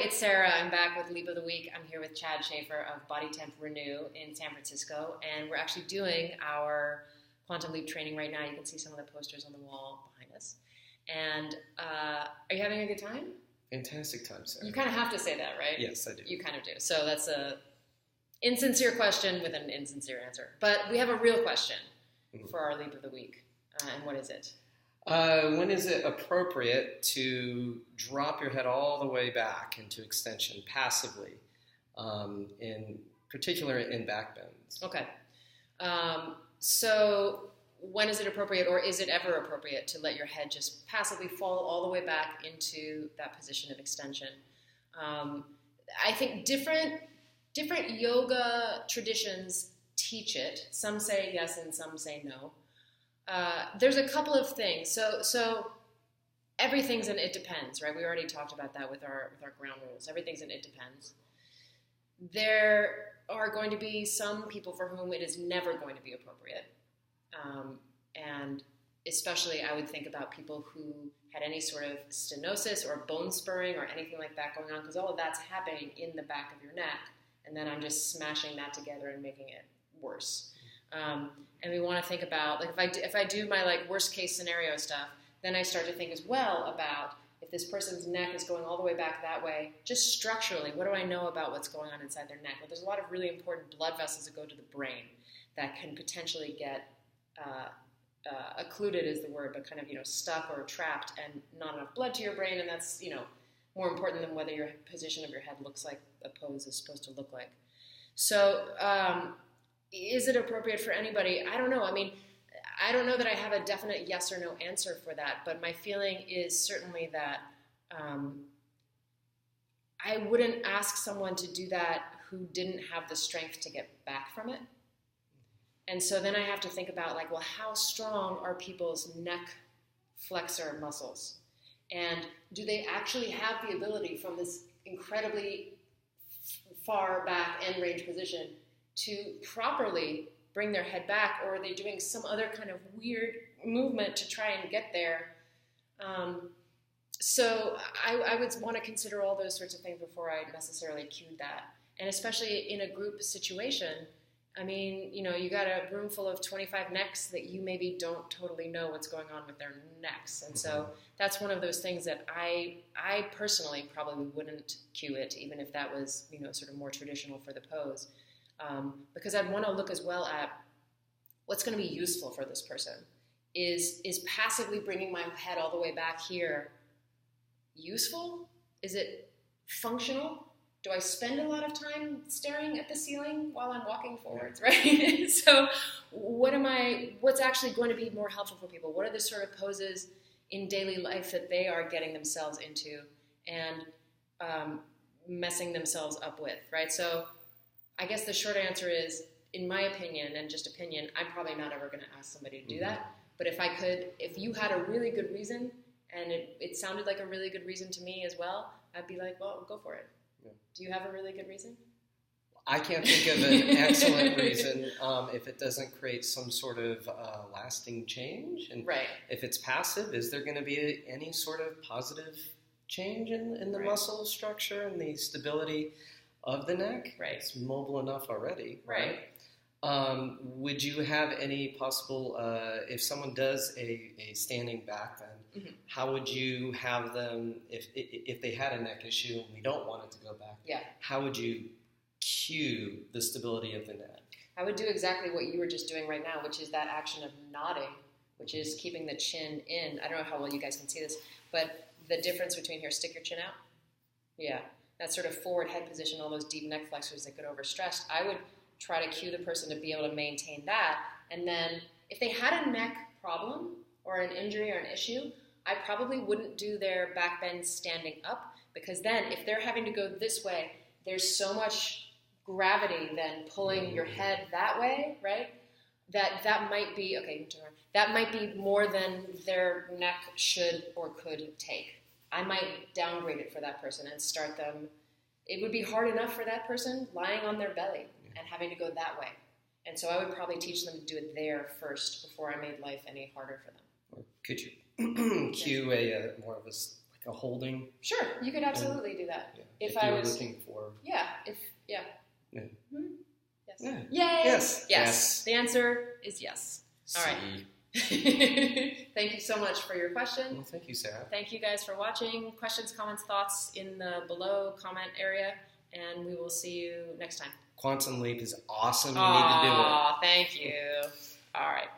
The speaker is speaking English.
it's Sarah. I'm back with Leap of the Week. I'm here with Chad Schaefer of Body Temp Renew in San Francisco, and we're actually doing our Quantum Leap training right now. You can see some of the posters on the wall behind us. And are you having a good time? Fantastic time, Sarah. You kind of have to say that, right? Yes, I do. You kind of do. So that's a insincere question with an insincere answer. But we have a real question for our Leap of the Week. And what is it? When is it appropriate to drop your head all the way back into extension passively, in particular in back bends? Okay. So when is it appropriate, or is it ever appropriate to let your head just passively fall all the way back into that position of extension? I think different yoga traditions teach it. Some say yes and some say no. There's a couple of things. So everything's an it depends, right? We already talked about that with our ground rules. Everything's an it depends. There are going to be some people for whom it is never going to be appropriate. And especially I would think about people who had any sort of stenosis or bone spurring or anything like that going on, because all of that's happening in the back of your neck. And then I'm just smashing that together and making it worse. And we want to think about, like, if I do my like worst case scenario stuff, then I start to think as well about if this person's neck is going all the way back that way, just structurally, what do I know about what's going on inside their neck? Well, there's a lot of really important blood vessels that go to the brain that can potentially get occluded is the word, but kind of, stuck or trapped and not enough blood to your brain. And that's, more important than whether your position of your head looks like a pose is supposed to look like. So, is it appropriate for anybody? I don't know. I mean, I don't know that I have a definite yes or no answer for that, but my feeling is certainly that I wouldn't ask someone to do that who didn't have the strength to get back from it. And so then I have to think about, like, well, how strong are people's neck flexor muscles? And do they actually have the ability from this incredibly far back end range position to properly bring their head back, or are they doing some other kind of weird movement to try and get there? So I would want to consider all those sorts of things before I necessarily cued that. And especially in a group situation, I mean, you got a room full of 25 necks that you maybe don't totally know what's going on with their necks. And so that's one of those things that I personally probably wouldn't cue it, even if that was, sort of more traditional for the pose. Because I'd want to look as well at what's going to be useful for this person. Is passively bringing my head all the way back here useful? Is it functional? Do I spend a lot of time staring at the ceiling while I'm walking forwards, right? So what's actually going to be more helpful for people? What are the sort of poses in daily life that they are getting themselves into and messing themselves up with, right? So I guess the short answer is, in my opinion, and just opinion, I'm probably not ever going to ask somebody to do that. But if you had a really good reason, and it sounded like a really good reason to me as well, I'd be like, well, go for it. Yeah. Do you have a really good reason? I can't think of an excellent reason if it doesn't create some sort of lasting change. And right. If it's passive, is there going to be any sort of positive change in the muscle structure and the stability of the neck? Right. It's mobile enough already. Right. Would you have any possible, if someone does a standing back bend, how would you have them, if they had a neck issue and we don't want it to go back, how would you cue the stability of the neck? I would do exactly what you were just doing right now, which is that action of nodding, which is keeping the chin in. I don't know how well you guys can see this, but the difference between here, stick your chin out. Yeah. That sort of forward head position, all those deep neck flexors that get overstressed, I would try to cue the person to be able to maintain that. And then if they had a neck problem or an injury or an issue, I probably wouldn't do their back bend standing up, because then if they're having to go this way, there's so much gravity then pulling your head that way, right? That might be, that might be more than their neck should or could take. I might downgrade it for that person and start them. It would be hard enough for that person lying on their belly and having to go that way. And so I would probably teach them to do it there first before I made life any harder for them. Or could you cue a more of a a holding. Sure, you could absolutely do that. Yeah, If you I were was looking for. Yeah. Yeah. Mm-hmm. Yes. Yeah. Yay! Yes. Yes. The answer is yes. All right. Thank you so much for your question. Well, thank you, Sarah. Thank you guys for watching. Questions, comments, thoughts in the below comment area, and we will see you next time. Quantum Leap is awesome. You need to do it. Thank you. All right.